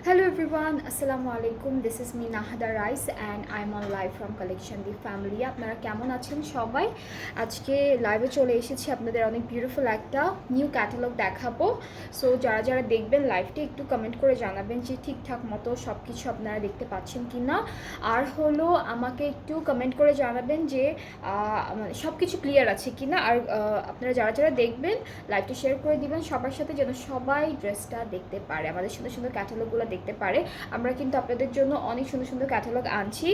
Hello everyone, Assalamu alaikum. This is me Nahada Rice and I'm on live from Collection the Family. আপনারা কেমন আছেন সবাই? আজকে লাইভে চলে এসেছি আপনাদের অনেক বিউটিফুল একটা নিউ ক্যাটালগ দেখাবো। সো যারা যারা দেখবেন লাইভটি একটু কমেন্ট করে জানাবেন যে ঠিকঠাক মতো সব কিছু আপনারা দেখতে পাচ্ছেন কি না। আর হলো আমাকে একটু কমেন্ট করে জানাবেন যে মানে সব কিছু ক্লিয়ার আছে কি না। আর আপনারা যারা যারা দেখবেন লাইভটি শেয়ার করে দিবেন সবার সাথে, যেন সবাই ড্রেসটা দেখতে পারে, আমাদের সুন্দর সুন্দর ক্যাটালগুলো দেখতে পারে। আমরা কিন্তু আপনাদের জন্য অনেক সুন্দর সুন্দর ক্যাটালগ আনছি।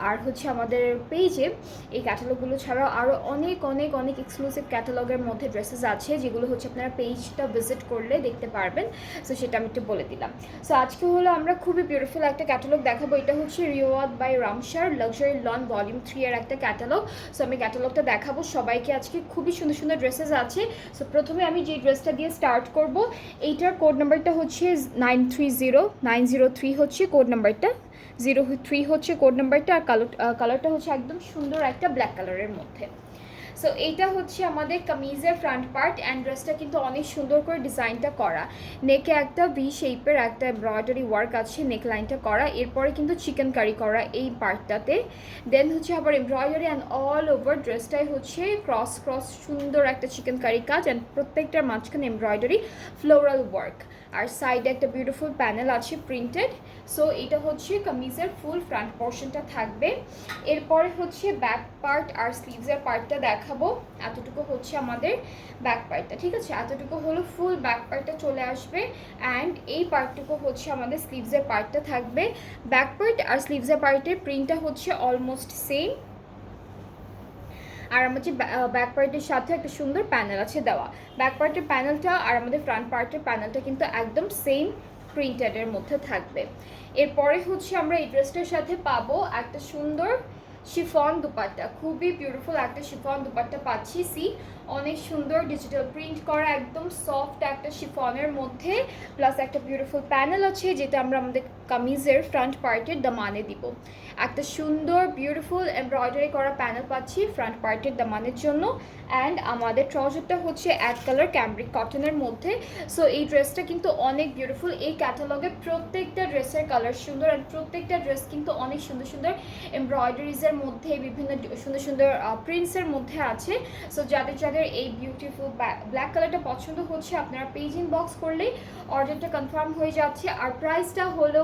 আর হচ্ছে আমাদের পেজে এই ক্যাটালগুলো ছাড়াও আরও অনেক অনেক অনেক এক্সক্লুসিভ ক্যাটালগের মধ্যে ড্রেসেস আছে, যেগুলো হচ্ছে আপনারা পেজটা ভিজিট করলে দেখতে পারবেন। সো সেটা আমি একটু বলে দিলাম। সো আজকে হলো আমরা খুবই বিউটিফুল একটা ক্যাটালগ দেখাবো। এটা হচ্ছে রিওয়াদ by Ramsha luxury lawn volume 3 এর একটা ক্যাটালগ। সো আমি ক্যাটালগটা দেখাবো সবাইকে। আজকে খুবই সুন্দর সুন্দর ড্রেসেস আছে। সো প্রথমে আমি যে ড্রেসটা দিয়ে স্টার্ট করব, এইটার কোড নাম্বারটা হচ্ছে 903 হচ্ছে কোড নাম্বারটা, 03 হচ্ছে কোড নাম্বারটা। আর কালারটা হচ্ছে একদম সুন্দর একটা ব্ল্যাক কালারের মধ্যে। সো এইটা হচ্ছে আমাদের কামিজের ফ্রন্ট পার্ট অ্যান্ড ড্রেসটা কিন্তু অনেক সুন্দর করে ডিজাইনটা করা। নেকে একটা ভি শেপের একটা এমব্রয়ডারি ওয়ার্ক আছে নেক লাইনটা করা, এরপরে কিন্তু চিকেন কারি করা এই পার্টটাতে। দেন হচ্ছে আবার এমব্রয়ডারি অ্যান্ড অল ওভার ড্রেসটাই হচ্ছে ক্রস ক্রস সুন্দর একটা চিকেন কারি কাজ, অ্যান্ড প্রত্যেকটার মাঝখানে এমব্রয়ডারি ফ্লোরাল ওয়ার্ক। আর সাইডে একটা বিউটিফুল প্যানেল আছে প্রিন্টেড। সো এটা হচ্ছে কামিজের ফুল ফ্রন্ট পোর্শনটা থাকবে। এরপরে হচ্ছে ব্যাক পার্ট আর স্লিভসের পার্টটা দেখাবো। এতটুকু হচ্ছে আমাদের ব্যাক পার্টটা, ঠিক আছে? এতটুকু হলো ফুল ব্যাক পার্টটা চলে আসবে, অ্যান্ড এই পার্টটুকু হচ্ছে আমাদের স্লিভসের পার্টটা থাকবে। ব্যাক পার্ট আর স্লিভসের পার্টের প্রিন্টটা হচ্ছে অলমোস্ট সেম। আর আমাদের ব্যাক পার্টের সাথে একটা সুন্দর প্যানেল আছে দেওয়া। ব্যাক পার্টের প্যানেলটা আর আমাদের ফ্রন্ট পার্টের প্যানেলটা কিন্তু একদম সেম প্রিন্টেডের মধ্যে থাকবে। এরপরে হচ্ছে আমরা এই ড্রেসটার সাথে পাবো একটা সুন্দর শিফন দুপাট্টা, খুবই বিউটিফুল একটা শিফন দুপাট্টা পাচ্ছি। সি অনেক সুন্দর ডিজিটাল প্রিন্ট করা, একদম সফট একটা শিফনের মধ্যে, প্লাস একটা বিউটিফুল প্যানেল আছে যেটা আমরা আমাদের কামিজের ফ্রন্ট পার্টের দামানে দিব। একটা সুন্দর বিউটিফুল এমব্রয়ডারি করা প্যানেল পাচ্ছি ফ্রন্ট পার্টের দামানের জন্য। অ্যান্ড আমাদের ট্রাউজারটা হচ্ছে এক কালার ক্যামব্রিক কটনের মধ্যে। সো এই ড্রেসটা কিন্তু অনেক বিউটিফুল। এই ক্যাটালগে প্রত্যেকটা ড্রেসের কালার সুন্দর, অ্যান্ড প্রত্যেকটা ড্রেস কিন্তু অনেক সুন্দর সুন্দর এমব্রয়ডারিজের মধ্যে, বিভিন্ন সুন্দর সুন্দর প্রিন্টসের মধ্যে আছে। সো যাদের যাদের এই বিউটিফুল ব্ল্যাক কালারটা পছন্দ হচ্ছে, আপনারা পেজ ইনবক্স করলেই অর্ডারটা কনফার্ম হয়ে যাচ্ছে। আর প্রাইসটা হলো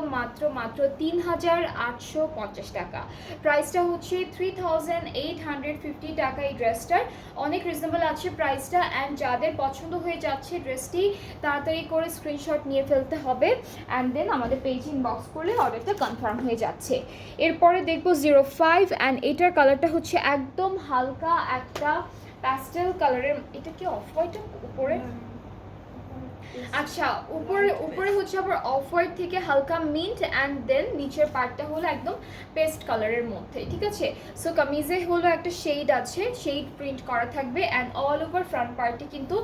মাত্র ৩,৮৫০ টাকা। প্রাইসটা হচ্ছে 3,850 টাকা এই ড্রেসটার। অনেক রিজনেবল আছে প্রাইসটা, অ্যান্ড যাদের পছন্দ হয়ে যাচ্ছে ড্রেসটি তাড়াতাড়ি করে স্ক্রিনশট নিয়ে ফেলতে হবে, অ্যান্ড দেন আমাদের পেজ ইনবক্স করলে অর্ডারটা কনফার্ম হয়ে যাচ্ছে। এরপরে দেখবো 05, অ্যান্ড এটার কালারটা হচ্ছে একদম হালকা একটা প্যাস্টেল কালারের। এটা কি অফ হোয়াইটের উপরে? আচ্ছা, উপরে হচ্ছে আবার অফ হোয়াইট থেকে হালকা মিন্ট, অ্যান্ড দেন নিচের পার্টটা হলো একদম পেস্ট কালারের মধ্যে, ঠিক আছে? সো কামিজে হলো একটা শেড আছে, শেড প্রিন্ট করা থাকবে, অ্যান্ড অল ওভার ফ্রন্ট পার্টে কিন্তু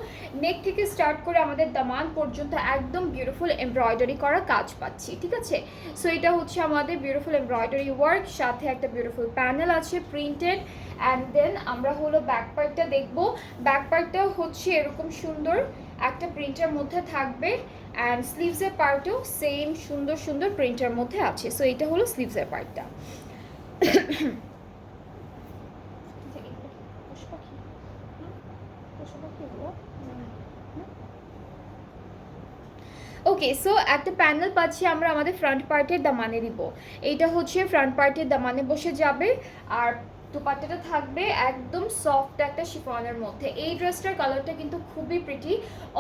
নেক থেকে স্টার্ট করে আমাদের দামান পর্যন্ত একদম বিউটিফুল এমব্রয়ডারি করা কাজ পাচ্ছি, ঠিক আছে? সো এটা হচ্ছে আমাদের বিউটিফুল এমব্রয়ডারি ওয়ার্ক, সাথে একটা বিউটিফুল প্যানেল আছে প্রিন্টেড। অ্যান্ড দেন আমরা হলো ব্যাক পার্টটা দেখবো। ব্যাক পার্টটা হচ্ছে এরকম সুন্দর একটা প্রিন্টের মধ্যে থাকবে, অ্যান্ড স্লিভসের পার্টও সেম সুন্দর সুন্দর প্রিন্টের মধ্যে আছে। সো এটা হলো স্লিভসের পার্টটা। ওকে, সো একটা প্যানেল পাচ্ছি আমরা আমাদের ফ্রন্ট পার্টের দামানে দিব। এইটা হচ্ছে ফ্রন্ট পার্টের দামানে বসে যাবে, আর দুপাট্টাটা থাকবে একদম সফট একটা শিফনের মধ্যে। এই ড্রেসটার কালারটা কিন্তু খুবই প্রিটি,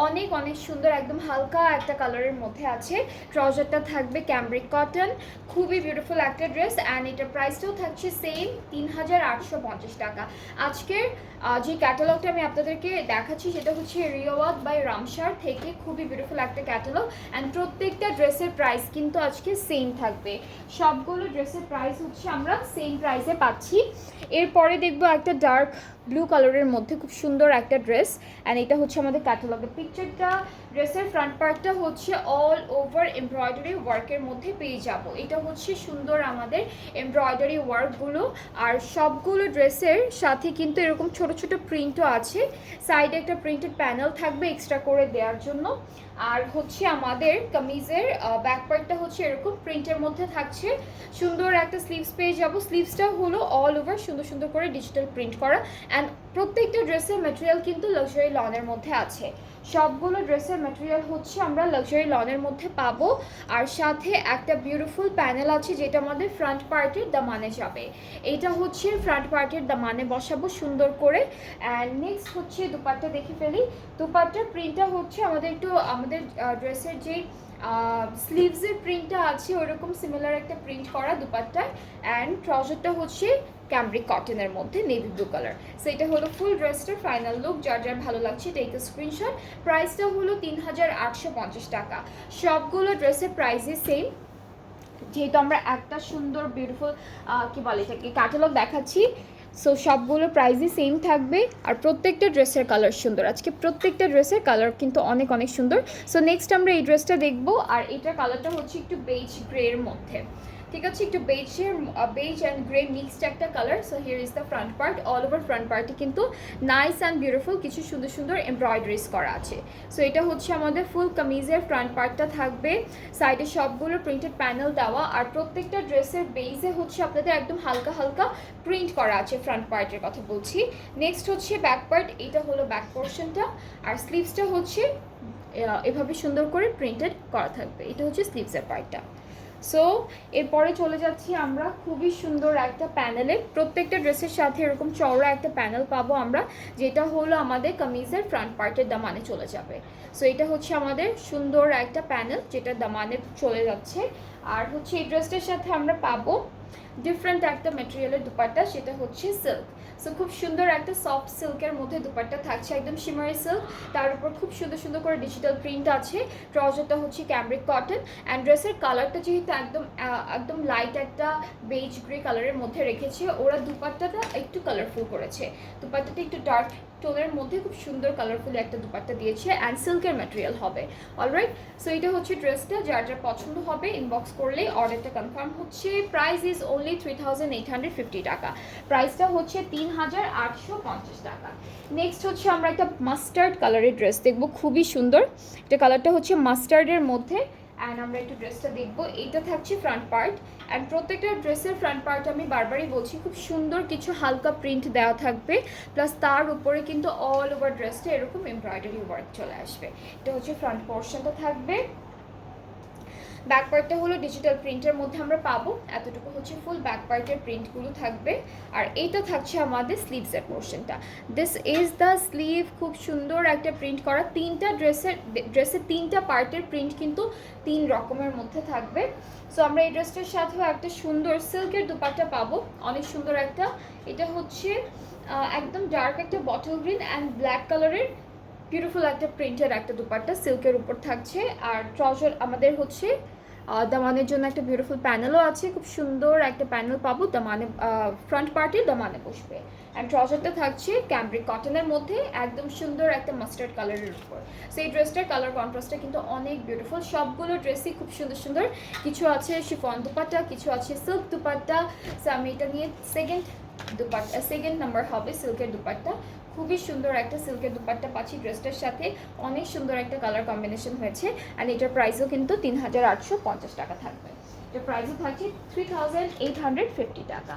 অনেক অনেক সুন্দর, একদম হালকা একটা কালারের মধ্যে আছে। ট্রাউজারটা থাকবে ক্যামব্রিক কটন, খুবই বিউটিফুল একটা ড্রেস, অ্যান্ড এটার প্রাইসটাও থাকছে সেম ৩,৮৫০ টাকা। আজকের যে ক্যাটালগটা আমি আপনাদেরকে দেখাচ্ছি সেটা হচ্ছে রিওয়াদ বাই রামসার থেকে, খুবই বিউটিফুল একটা ক্যাটালগ, অ্যান্ড প্রত্যেকটা ড্রেসের প্রাইস কিন্তু আজকে সেম থাকবে। সবগুলো ড্রেসের প্রাইস হচ্ছে আমরা সেম প্রাইসে পাচ্ছি। এরপরে দেখবো একটা ডার্ক ব্লু কালারের মধ্যে খুব সুন্দর একটা ড্রেস, অ্যান্ড এটা হচ্ছে আমাদের ক্যাটালগের পিকচারটা। ড্রেসের ফ্রন্ট পার্টটা হচ্ছে অল ওভার এমব্রয়ডারি ওয়ার্কের মধ্যে পেয়ে যাব। এটা হচ্ছে সুন্দর আমাদের এমব্রয়ডারি ওয়ার্কগুলো, আর সবগুলো ড্রেসের সাথে কিন্তু এরকম ছোট ছোট প্রিন্টও আছে, সাইডে একটা প্রিন্টেড প্যানেল থাকবে এক্সট্রা করে দেওয়ার জন্য। আর হচ্ছে আমাদের কামিজের ব্যাক পার্টটা হচ্ছে এরকম প্রিন্টের মধ্যে থাকছে, সুন্দর একটা স্লিভস পেয়ে যাবো। স্লিভসটা হলো অল ওভার সুন্দর সুন্দর করে ডিজিটাল প্রিন্ট করা, অ্যান্ড প্রত্যেকটা ড্রেসের ম্যাটেরিয়াল কিন্তু লাক্সারি লনের মধ্যে আছে। সবগুলো ড্রেসের ম্যাটেরিয়াল হচ্ছে আমরা লাক্সারি লনের মধ্যে পাবো। আর সাথে একটা বিউটিফুল প্যানেল আছে যেটা আমাদের ফ্রন্ট পার্টের দামানে যাবে। এইটা হচ্ছে ফ্রন্ট পার্টের দামানে বসাবো সুন্দর করে। অ্যান্ড নেক্সট হচ্ছে দুপাট্টা দেখে ফেলি। দুপাট্টার প্রিন্টটা হচ্ছে আমাদের ড্রেসের যে স্লিভসের প্রিন্টটা আছে ওইরকম সিমিলার একটা প্রিন্ট করা দুপাট্টায়। অ্যান্ড ট্রাউজারটা হচ্ছে ক্যামব্রিক কটনের মধ্যে নেভি ব্লু কালার। সো এটা হলো ফুল ড্রেসটার ফাইনাল লুক। যার যার ভালো লাগছে টেক এ স্ক্রিনশট। প্রাইসটা হলো 3850 টাকা। সবগুলো ড্রেসের প্রাইসই সেম, যেহেতু আমরা একটা সুন্দর বিউটিফুল কি বলে এটাকে ক্যাটালগ দেখাচ্ছি। সো সবগুলো প্রাইসই সেম থাকবে। আর প্রত্যেকটা ড্রেসের কালার সুন্দর, আজকে প্রত্যেকটা ড্রেসের কালার কিন্তু অনেক অনেক সুন্দর। সো নেক্সট আমরা এই ড্রেসটা দেখবো, আর এটার কালারটা হচ্ছে একটু বেজ গ্রের মধ্যে, ঠিক আছে, একটু বেজ অ্যান্ড গ্রে মিক্সড একটা colour. So here is the front part. All over front পার্টে কিন্তু নাইস অ্যান্ড বিউটিফুল কিছু সুন্দর সুন্দর এমব্রয়ডারিজ করা আছে। সো এটা হচ্ছে আমাদের ফুল কামিজের ফ্রন্ট পার্টটা থাকবে, সাইডে সবগুলো প্রিন্টেড প্যানেল দেওয়া। আর প্রত্যেকটা ড্রেসের বেজে হচ্ছে আপনাদের একদম হালকা হালকা প্রিন্ট করা আছে, ফ্রন্ট পার্টের কথা বলছি। নেক্সট হচ্ছে ব্যাক পার্ট, এটা হলো ব্যাক পোর্শনটা। আর স্লিভসটা হচ্ছে এভাবে সুন্দর করে প্রিন্টেড করা থাকবে, এটা হচ্ছে স্লিভসের পার্টটা। সো এরপরে চলে যাচ্ছি আমরা খুবই সুন্দর একটা প্যানেলে। প্রত্যেকটা ড্রেসের সাথে এরকম চওড়া একটা প্যানেল পাবো আমরা, যেটা হলো আমাদের কামিজের ফ্রন্ট পার্টের দামানে চলে যাবে। সো এটা হচ্ছে আমাদের সুন্দর একটা প্যানেল যেটা দামানে চলে যাচ্ছে। আর হচ্ছে এই ড্রেসটার সাথে আমরা পাবো ডিফারেন্ট একটা ম্যাটেরিয়ালের দুপাট্টা, সেটা হচ্ছে সিল্ক। সো খুব সুন্দর একটা সফট সিল্কের মধ্যে দুপাট্টা থাকছে, একদম শিমারি সিল্ক, তার উপর খুব সুন্দর সুন্দর করে ডিজিটাল প্রিন্ট আছে। ট্রাউজারটা হচ্ছে ক্যামব্রিক কটন। অ্যান্ড ড্রেসের কালারটা যেহেতু একদম লাইট একটা বেজ গ্রে কালারের মধ্যে রেখেছে ওরা, দুপাট্টাটা একটু কালারফুল করেছে, দুপাট্টাটা একটু ডার্ক টোনের মধ্যে খুব সুন্দর কালারফুল একটা দুপাট্টা দিয়েছে, অ্যান্ড সিল্কের ম্যাটেরিয়াল হবে। অলরাইট, সো এটা হচ্ছে ড্রেসটা। যার যার পছন্দ হবে ইনবক্স করলে অর্ডারটা কনফার্ম হচ্ছে। প্রাইস ইজ অনলি 3850 টাকা। প্রাইসটা হচ্ছে 3850 টাকা। নেক্সট হচ্ছে আমরা একটা মাস্টার্ড কালারের ড্রেস দেখবো, খুবই সুন্দর। এটা কালারটা হচ্ছে মাস্টার্ডের মধ্যে। অ্যান্ড আমরা একটু ড্রেসটা দেখবো। এইটা থাকছে ফ্রন্ট পার্ট। অ্যান্ড প্রত্যেকটা ড্রেসের ফ্রন্ট পার্ট আমি বারবারই বলছি খুব সুন্দর কিছু হালকা প্রিন্ট দেওয়া থাকবে, প্লাস তার উপরে কিন্তু অল ওভার ড্রেসটা এরকম এমব্রয়ডারি ওয়ার্ক চলে আসবে। এটা হচ্ছে ফ্রন্ট পোর্শনটা থাকবে। ব্যাক পার্টটা হলো ডিজিটাল প্রিন্টের মধ্যে আমরা পাবো, এতটুকু হচ্ছে ফুল ব্যাক পার্টের প্রিন্টগুলো থাকবে। আর এইটা থাকছে আমাদের স্লিভসের পোর্শনটা। দিস ইজ দ্য স্লিভ, খুব সুন্দর একটা প্রিন্ট করা। তিনটা ড্রেসের তিনটা পার্টের প্রিন্ট কিন্তু তিন রকমের মধ্যে থাকবে। সো আমরা এই ড্রেসটার সাথেও একটা সুন্দর সিল্কের দুপাট্টা পাবো, অনেক সুন্দর একটা। এটা হচ্ছে একদম ডার্ক একটা বটল গ্রিন অ্যান্ড ব্ল্যাক কালারের বিউটিফুল একটা প্রিন্টের একটা দুপাট্টা সিল্কের উপর থাকছে। আর ট্রাউজার আমাদের হচ্ছে দামানের জন্য একটা বিউটিফুল প্যানেলও আছে, খুব সুন্দর একটা প্যানেল পাবো দামানে, ফ্রন্ট পার্টে দামানে বসবে। অ্যান্ড ট্রাউজারটা থাকছে ক্যামব্রিক কটনের মধ্যে, একদম সুন্দর একটা মাস্টার্ড কালারের উপর। সো এই ড্রেসটার কালার কন্ট্রাস্টটা কিন্তু অনেক বিউটিফুল। সবগুলো ড্রেসই খুব সুন্দর সুন্দর, কিছু আছে শিফন দুপাট্টা, কিছু আছে সিল্ক দুপাট্টা। সো আমি এটা নিয়ে সেকেন্ড নাম্বার হবে সিল্কের দুপাট্টা। খুবই সুন্দর একটা সিল্কের দুপাট্টা পাচ্ছি ড্রেসটার সাথে, অনেক সুন্দর একটা কালার কম্বিনেশন হয়েছে। অ্যান্ড এটার প্রাইসও কিন্তু 3850 টাকা থাকবে। এটার প্রাইসও থাকছে 3850 টাকা।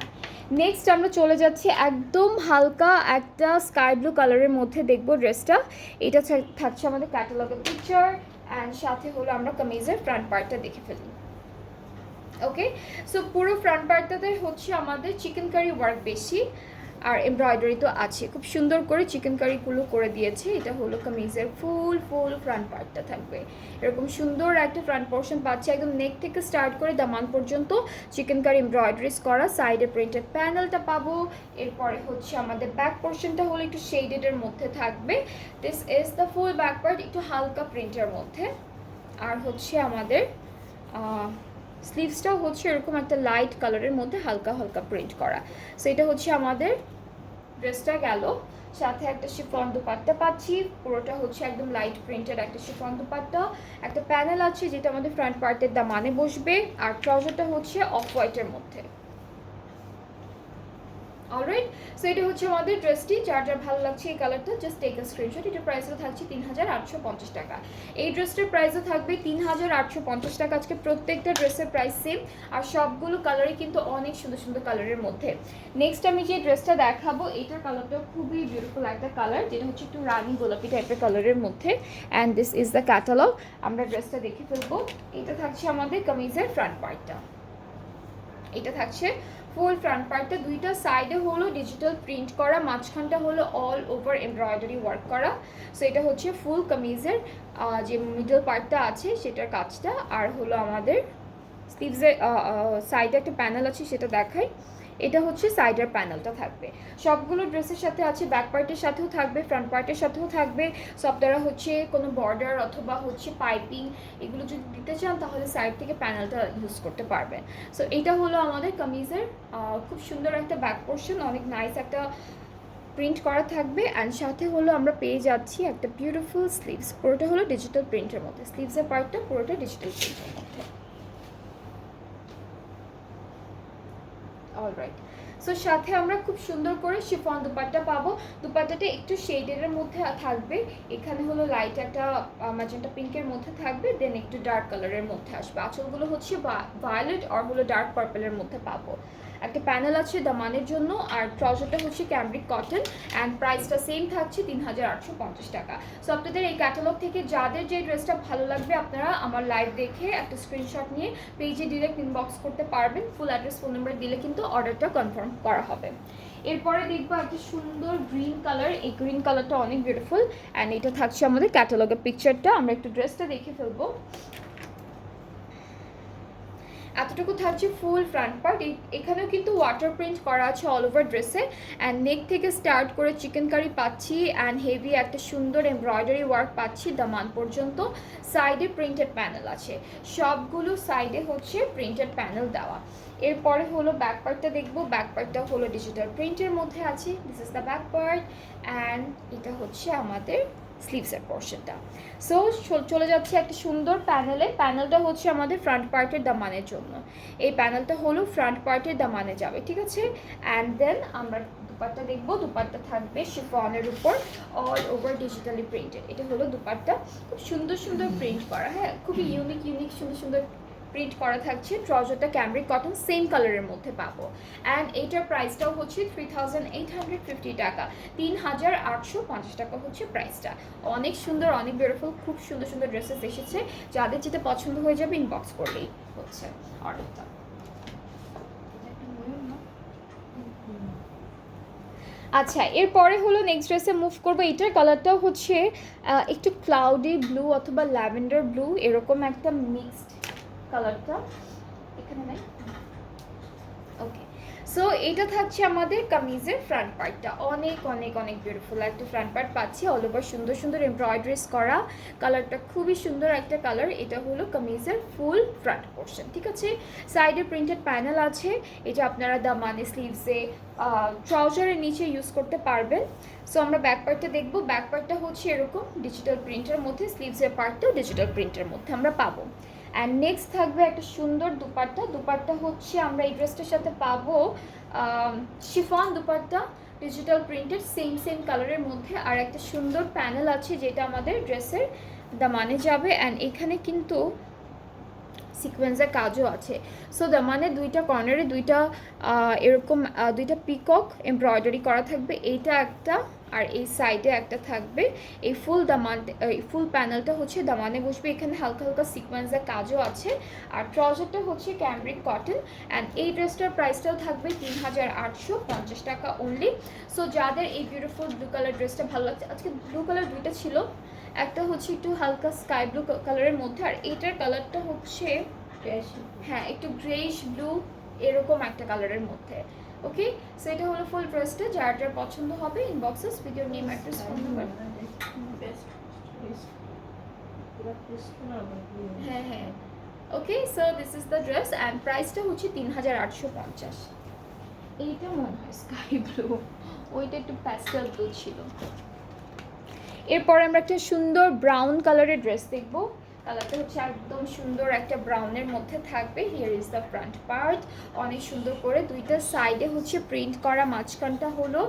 নেক্সট আমরা চলে যাচ্ছি একদম হালকা একটা স্কাই ব্লু কালারের মধ্যে দেখবো ড্রেসটা। এটা থাকছে আমাদের ক্যাটালগের পিকচার, অ্যান্ড সাথে হলো আমরা কামিজের ফ্রন্ট পার্টটা দেখে ফেলি। ওকে, সো পুরো ফ্রন্ট পার্টটাতে হচ্ছে আমাদের চিকেন কারি ওয়ার্ক বেশি, আর এমব্রয়ডারি তো আছে, খুব সুন্দর করে চিকেন কারিগুলো করে দিয়েছে। এটা হলো কামিজের ফুল ফ্রন্ট পার্টটা থাকবে এরকম সুন্দর একটা ফ্রন্ট পোর্শন পাচ্ছে, একদম নেক থেকে স্টার্ট করে দামান পর্যন্ত চিকেন কারি এমব্রয়ডারিজ করা। সাইডে প্রিন্টেড প্যানেলটা পাবো। এরপরে হচ্ছে আমাদের ব্যাক পোর্শনটা হলো একটু শেডেডের মধ্যে থাকবে। This is the full back part, একটু হালকা প্রিন্টের মধ্যে। আর হচ্ছে আমাদের স্লিভসটাও হচ্ছে এরকম একটা লাইট কালারের মধ্যে হালকা হালকা প্রিন্ট করা। সো এটা হচ্ছে আমাদের ড্রেসটা গেল। সাথে একটা শিফন দুপাট্টা পাচ্ছি, পুরোটা হচ্ছে একদম লাইট প্রিন্টের একটা শিফন দুপাট্টা। একটা প্যানেল আছে যেটা আমাদের ফ্রন্ট পার্টের দামানে বসবে। আর ট্রাউজারটা হচ্ছে অফ হোয়াইটের মধ্যে। অলরাইট, সো এটা হচ্ছে আমাদের ড্রেসটি। যার যার ভালো লাগছে এই কালারটা জাস্ট টেক আ স্ক্রিনশট। এটার প্রাইসও থাকছে ৩,৮৫০ টাকা। এই ড্রেসটার প্রাইসও থাকবে ৩,৮৫০ টাকা। আজকে প্রত্যেকটা ড্রেসের প্রাইস সেম, আর সবগুলো কালারই কিন্তু অনেক সুন্দর সুন্দর কালারের মধ্যে। নেক্সট আমি যে ড্রেসটা দেখাবো এটার কালারটা খুবই বিউটিফুল একটা কালার, যেটা হচ্ছে একটু রানি গোলাপি টাইপের কালারের মধ্যে। And this is the catalogue. আমরা ড্রেসটা দেখে ফেলবো। এটা থাকছে আমাদের কামিজের ফ্রন্ট পার্টটা। এটা থাকছে ফুল ফ্রন্ট পার্টটা, দুইটা সাইডে হলো ডিজিটাল প্রিন্ট করা, মাঝখানটা হলো অল ওভার এমব্রয়ডারি ওয়ার্ক করা। সো এটা হচ্ছে ফুল কামিজের যে মিডল পার্টটা আছে সেটার কাজটা, আর হলো আমাদের স্লিভসের সাইডে একটা প্যানেল আছে সেটা দেখাই। এটা হচ্ছে সাইডের প্যানেলটা থাকবে সবগুলো ড্রেসের সাথে আছে, ব্যাক পার্টের সাথেও থাকবে, ফ্রন্ট পার্টের সাথেও থাকবে। সো আপনারা হচ্ছে কোনো বর্ডার অথবা হচ্ছে পাইপিং এগুলো যদি দিতে চান তাহলে সাইড থেকে প্যানেলটা ইউজ করতে পারবেন। সো এটা হলো আমাদের কামিজের খুব সুন্দর একটা ব্যাক পোর্শন, অনেক নাইস একটা প্রিন্ট করা থাকবে। অ্যান্ড সাথে হলো আমরা পেয়ে যাচ্ছি একটা বিউটিফুল স্লিভস, পুরোটা হলো ডিজিটাল প্রিন্টের মধ্যে। স্লিভসের পার্টটা পুরোটা ডিজিটাল প্রিন্টের মধ্যে। অলরাইট, সো সাথে আমরা খুব সুন্দর করে শিফন দুপাট্টা পাবো। দুপাট্টাটা একটু শেডের মধ্যে থাকবে, এখানে হলো লাইট একটা ম্যাজেন্টা পিঙ্কের মধ্যে থাকবে, দেন একটু ডার্ক কালারের মধ্যে আসবে। আঁচলগুলো হচ্ছে ভায়োলেট আর হলো ডার্ক পার্পলের মধ্যে পাবো। একটা প্যানেল আছে দামানের জন্য, আর ট্রাউজারটা হচ্ছে ক্যামব্রিক কটন। অ্যান্ড প্রাইসটা সেম থাকছে ৩,৮৫০ টাকা। সো আপনাদের এই ক্যাটালগ থেকে যাদের যে ড্রেসটা ভালো লাগবে আপনারা আমার লাইভ দেখে একটা স্ক্রিনশট নিয়ে পেজে ডিরেক্ট ইনবক্স করতে পারবেন। ফুল অ্যাড্রেস ফোন নাম্বার দিলে কিন্তু অর্ডারটা কনফার্ম করা হবে। এরপরে দেখবো একটা সুন্দর গ্রিন কালার, এই গ্রিন কালারটা অনেক বিউটিফুল। অ্যান্ড এটা থাকছে আমাদের ক্যাটালগের পিকচারটা। আমরা একটু ড্রেসটা দেখে ফেলবো। এতটুকু থাকছে ফুল ফ্রন্ট পার্ট। এখানেও কিন্তু ওয়াটার প্রিন্ট করা আছে অল ওভার ড্রেসে। অ্যান্ড নেক থেকে স্টার্ট করে চিকেন কারি পাচ্ছি, অ্যান্ড হেভি একটা সুন্দর এমব্রয়ডারি ওয়ার্ক পাচ্ছি দামান পর্যন্ত। সাইডে প্রিন্টেড প্যানেল আছে, সবগুলো সাইডে হচ্ছে প্রিন্টেড প্যানেল দেওয়া। এরপরে হলো ব্যাক পার্টটা দেখবো। ব্যাক পার্টটা হলো ডিজিটাল প্রিন্টের মধ্যে আছে। This is the back part. And এটা হচ্ছে আমাদের স্লিভসের পোর্শনটা। সো চলে যাচ্ছে একটা সুন্দর প্যানেলে। প্যানেলটা হচ্ছে আমাদের ফ্রন্ট পার্টের দামানের জন্য। এই প্যানেলটা হলো ফ্রন্ট পার্টের দামানে যাবে, ঠিক আছে। অ্যান্ড দেন আমরা দুপাট্টা দেখবো। দুপাট্টা থাকবে শিফনের উপর অল ওভার ডিজিটালি প্রিন্টেড। এটা হলো দুপাট্টা, খুব সুন্দর সুন্দর প্রিন্ট করা, হ্যাঁ খুবই ইউনিক ইউনিক সুন্দর সুন্দর প্রিন্ট করা থাকছে। ট্রাউজারটা ক্যামব্রিক কটন সেম কালারের মধ্যে পাবো। অ্যান্ড এইটার প্রাইসটাও হচ্ছে 3,850 টাকা। 3,850 টাকা হচ্ছে প্রাইসটা। অনেক সুন্দর, অনেক বিউটিফুল, খুব সুন্দর সুন্দর ড্রেসেস এসেছে। যাদের যেটা পছন্দ হয়ে যাবে ইনবক্স করলেই হচ্ছে অর্ডারটা। আচ্ছা, এরপরে হলো নেক্সট ড্রেসে মুভ করবো। এটার কালারটাও হচ্ছে একটু ক্লাউডি ব্লু অথবা ল্যাভেন্ডার ব্লু, এরকম একটা মিক্সড কালারটা এখানে নাই। ওকে, সো এটা থাকছে আমাদের কামিজের ফ্রন্ট পার্টটা। অনেক অনেক অনেক বিউটিফুল একটা ফ্রন্ট পার্ট পাচ্ছি, অল ওভার সুন্দর সুন্দর এমব্রয়ডারিজ করা। কালারটা খুবই সুন্দর একটা কালার। এটা হলো কামিজের ফুল ফ্রন্ট পোর্শন, ঠিক আছে। সাইডে প্রিন্টেড প্যানেল আছে, এটা আপনারা দামানে, স্লিভসে, ট্রাউজারের নিচে ইউজ করতে পারবেন। সো আমরা ব্যাক পার্টটা দেখবো। ব্যাক পার্টটা হচ্ছে এরকম ডিজিটাল প্রিন্টের মধ্যে, স্লিভসের পার্টটাও ডিজিটাল প্রিন্টের মধ্যে আমরা পাবো। অ্যান্ড নেক্সট থাকবে একটা সুন্দর দুপাট্টা। দুপাট্টা হচ্ছে আমরা এই ড্রেসটার সাথে পাবো chiffon dupatta, digital printed same same কালারের মধ্যে। আর একটা সুন্দর প্যানেল আছে যেটা আমাদের ড্রেসের দামানে যাবে। অ্যান্ড এখানে কিন্তু সিকোয়েন্সের কাজও আছে। সো দামানে দুইটা কর্নারে দুইটা এরকম দুইটা পিকক এমব্রয়ডারি করা থাকবে, এইটা একটা আর এই সাইডে একটা থাকবে। এই ফুল দামান, এই ফুল প্যানেলটা হচ্ছে দামানে বসবে। এখানে হালকা হালকা সিকোয়েন্সের কাজও আছে। আর ট্রাউজারটা হচ্ছে ক্যামব্রিক কটন। অ্যান্ড এই ড্রেসটার প্রাইসটাও থাকবে 3,850 টাকা অনলি। সো যাদের এই বিউটিফুল ব্লু কালার ড্রেসটা ভালো লাগছে, আজকে ব্লু কালার দুইটা ছিল, একটা হচ্ছে একটু হালকা স্কাই ব্লু কালারের মধ্যে, আর এইটার কালারটা হচ্ছে হ্যাঁ একটু গ্রেইশ ব্লু এরকম একটা কালারের মধ্যে। ওকে, সো এটা হলো ফুল ড্রেসটা। যার যার পছন্দ হবে ইনবক্সেস video name, address, phone number. হ্যাঁ হ্যাঁ, okay, so this is the dress. And প্রাইসটা হচ্ছে 3,850। এইটা মনে হয় স্কাই ব্লু, ওইটা একটু প্যাস্টেল ব্লু ছিল। এরপর আমরা একটা সুন্দর ব্রাউন কালারের ড্রেস দেখবো। কালারটা হচ্ছে একদম সুন্দর একটা ব্রাউনের মধ্যে থাকবে। Here is the front part, অনেক সুন্দর করে দুইটা সাইডে হচ্ছে প্রিন্ট করা, মাঝখানটা হলো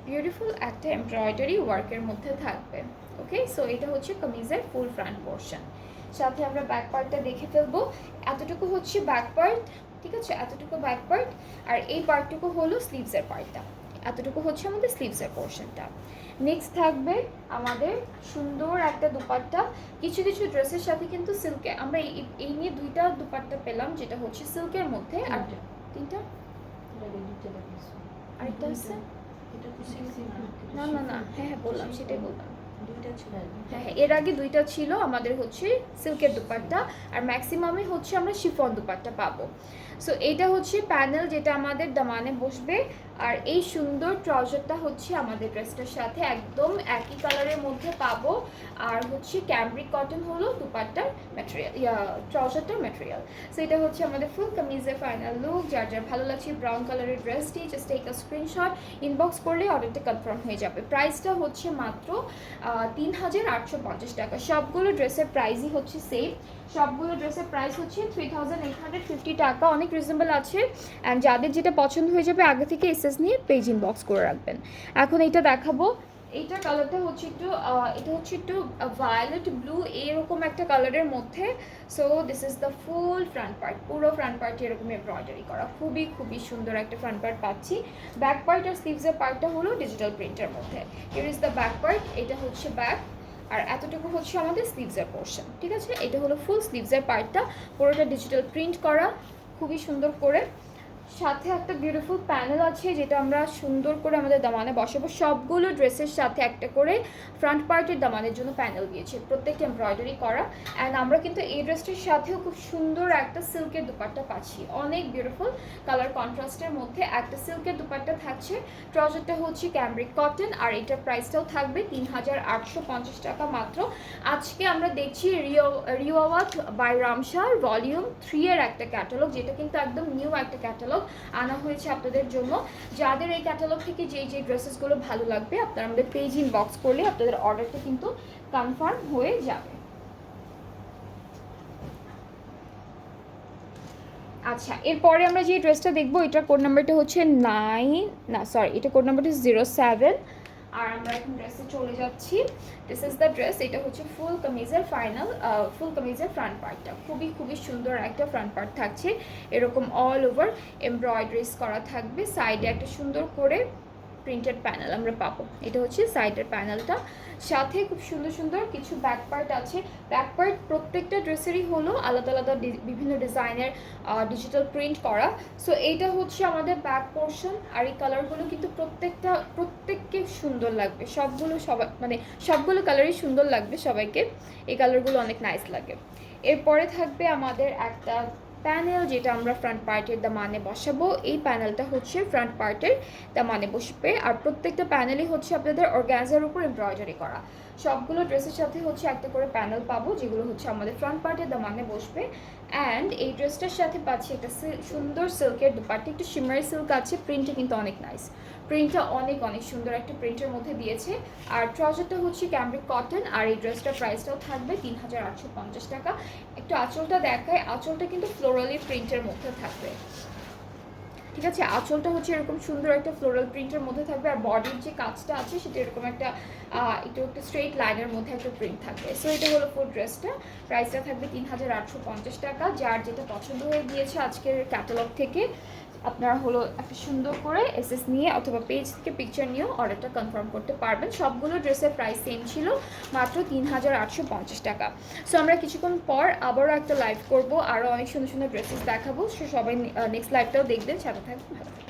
বিউটিফুল একটা এমব্রয়ডারি ওয়ার্কের মধ্যে থাকবে। ওকে, সো এটা হচ্ছে কামিজের ফুল ফ্রন্ট পোর্শন। সাথে আমরা ব্যাক পার্টটা দেখে ফেলবো। এতটুকু হচ্ছে ব্যাক পার্ট, ঠিক আছে, এতটুকু ব্যাক পার্ট, আর এই পার্টটুকু হলো স্লিভসের পার্টটা। এতটুকু হচ্ছে আমাদের স্লিভসের পোর্শনটা। নেক্সট থাকবে আমাদের সুন্দর একটা দুপাট্টা। কিছু কিছু ড্রেসের সাথে কিন্তু সিল্কে আমরা এই নিয়ে দুইটা দুপাট্টা পেলাম, যেটা হচ্ছে সিল্কের মধ্যে। আর তিনটা আরেকটা আছে না না না, হ্যাঁ হ্যাঁ বললাম, সেটাই বললাম। হ্যাঁ হ্যাঁ, এর আগে দুইটা ছিল আমাদের হচ্ছে সিল্কের দুপাট্টা, আর ম্যাক্সিমামে হচ্ছে আমরা শিফন দুপাট্টা পাবো। সো এইটা হচ্ছে প্যানেল যেটা আমাদের দামানে বসবে, আর এই সুন্দর ট্রাউজারটা হচ্ছে আমাদের ড্রেসটার সাথে একদম একই কালারের মধ্যে পাবো। আর হচ্ছে ক্যামব্রিক কটন হলো দুপাট্টার ম্যাটেরিয়াল, ট্রাউজারটার ম্যাটেরিয়াল। সো এটা হচ্ছে আমাদের ফুল কামিজের ফাইনাল লুক। যার যার ভালো লাগছে ব্রাউন কালারের ড্রেসটি, just take a screenshot, inbox করলে অর্ডারটা কনফার্ম হয়ে যাবে। প্রাইসটা হচ্ছে মাত্র 3850 টাকা। সবগুলো ড্রেসের প্রাইসই হচ্ছে সেম, সবগুলো ড্রেসের প্রাইস হচ্ছে 3850 টাকা, অনেক রিজনেবল আছে। অ্যান্ড যাদের যেটা পছন্দ হয়ে যাবে আগে থেকে এসএস নিয়ে পেজ ইনবক্স করে রাখবেন। এখন এইটা দেখাবো। এইটা কালারটা হচ্ছে একটু এটা হচ্ছে একটু ভায়োলেট ব্লু এরকম একটা কালারের মধ্যে। So this is the full front part, পুরো ফ্রন্ট পার্টে এরকম এমব্রয়ডারি করা, খুবই খুবই সুন্দর একটা ফ্রন্ট পার্ট পাচ্ছি। ব্যাক পার্ট আর স্লিভসের পার্টটা হলো ডিজিটাল প্রিন্টের মধ্যে। Here is the back part, এটা হচ্ছে ব্যাক, আর এতটুকু হচ্ছে আমাদের স্লিভসের পোর্শন, ঠিক আছে। এটা হলো ফুল স্লিভসের পার্টটা, পুরোটা ডিজিটাল প্রিন্ট করা, খুবই সুন্দর করে। সাথে একটা বিউটিফুল প্যানেল আছে যেটা আমরা সুন্দর করে আমাদের দামানে বসাবো। সবগুলো ড্রেসের সাথে একটা করে ফ্রন্ট পার্টের দামানের জন্য প্যানেল দিয়েছে, প্রত্যেকটা এমব্রয়ডারি করা। অ্যান্ড আমরা কিন্তু এই ড্রেসটির সাথেও খুব সুন্দর একটা সিল্কের দুপাট্টা পাচ্ছি, অনেক বিউটিফুল কালার কন্ট্রাস্টের মধ্যে একটা সিল্কের দুপাট্টা থাকছে। ট্রাউজারটা হচ্ছে ক্যামব্রিক কটন, আর এটার প্রাইসটাও থাকবে 3850 টাকা মাত্র। আজকে আমরা দেখছি রিওয়াওয়াত বাই রামশার ভলিউম 3 এর একটা ক্যাটালগ, যেটা কিন্তু একদম নিউ একটা ক্যাটালগ আনা হয়েছে আপনাদের জন্য। যাদের এই ক্যাটালগ থেকে যে ড্রেসেসগুলো ভালো লাগবে আপনারা আমাদের পেজ ইনবক্স করলে আপনাদের অর্ডারটা কিন্তু কনফার্ম হয়ে যাবে। আচ্ছা, এরপরে আমরা যে ড্রেসটা দেখবো এটার কোড নাম্বারটা হচ্ছে 9, না সরি, এটা কোড নাম্বারটা 07। আর আমরা এখন ড্রেসে চলে যাচ্ছি। This is the dress. এটা হচ্ছে ফুল কামিজের ফাইনাল, ফুল কামিজের ফ্রন্ট পার্টটা খুবই খুবই সুন্দর একটা ফ্রন্ট পার্ট থাকছে, এরকম অল ওভার এমব্রয়ডারিজ করা থাকবে। সাইডে একটা সুন্দর করে প্রিন্টেড প্যানেল আমরা পাবো, এটা হচ্ছে সাইডের প্যানেলটা। সাথে খুব সুন্দর সুন্দর কিছু ব্যাক পার্ট আছে। ব্যাক পার্ট প্রত্যেকটা ড্রেসেরই হলো আলাদা আলাদা বিভিন্ন ডিজাইনের ডিজিটাল প্রিন্ট করা। সো এইটা হচ্ছে আমাদের ব্যাক পোর্শন, আর এই কালারগুলো কিন্তু প্রত্যেককে সুন্দর লাগবে, সবগুলো কালারই সুন্দর লাগবে সবাইকে, এই কালারগুলো অনেক নাইস লাগে। এরপরে থাকবে আমাদের একটা প্যানেল যেটা আমরা ফ্রন্ট পার্টের দামানে বসাবো। এই প্যানেলটা হচ্ছে ফ্রন্ট পার্টের দামানে বসবে, আর প্রত্যেকটা প্যানেলই হচ্ছে আপনাদের অর্গানজার উপর এমব্রয়ডারি করা। সবগুলো ড্রেসের সাথে হচ্ছে একটা করে প্যানেল পাবো, যেগুলো হচ্ছে আমাদের ফ্রন্ট পার্টের দামানে বসবে। অ্যান্ড এই ড্রেসটার সাথে পাচ্ছি একটা সুন্দর সিল্কের দুপাট্টা, একটু শিমারি সিল্ক আছে, প্রিন্টটা কিন্তু অনেক নাইস, প্রিন্টটা অনেক অনেক সুন্দর একটা প্রিন্টের মধ্যে দিয়েছে। আর ট্রাউজারটা হচ্ছে ক্যামব্রিক কটন, আর এই ড্রেসটার প্রাইসটাও থাকবে 3850 টাকা। একটু আঁচলটা দেখায়, আঁচলটা কিন্তু ফ্লোরালি প্রিন্টের মধ্যে থাকবে, ঠিক আছে। আঁচলটা হচ্ছে এরকম সুন্দর একটা ফ্লোরাল প্রিন্টের মধ্যে থাকবে, আর বডির যে কাজটা আছে সেটা এরকম একটা একটু একটা স্ট্রেট লাইনের মধ্যে একটা প্রিন্ট থাকবে। সো এটা হলো ফুল ড্রেসটা, প্রাইসটা থাকবে 3850 টাকা। যার যেটা পছন্দ হয়ে গিয়েছে আজকের ক্যাটালগ থেকে আপনারা হলো একটা সুন্দর করে এসএস নিয়ে অথবা পেজ থেকে পিকচার নিয়েও অর্ডারটা কনফার্ম করতে পারবেন। সবগুলো ড্রেসের প্রাইস সেম ছিল, মাত্র 3850 টাকা। সো আমরা কিছুক্ষণ পর আবারও একটা লাইভ করব, আরও অনেক সুন্দর সুন্দর ড্রেসেস দেখাবো। সো সবাই নেক্সট লাইভটাও দেখবেন, সাথে থাকবেন, ভালো থাকবেন।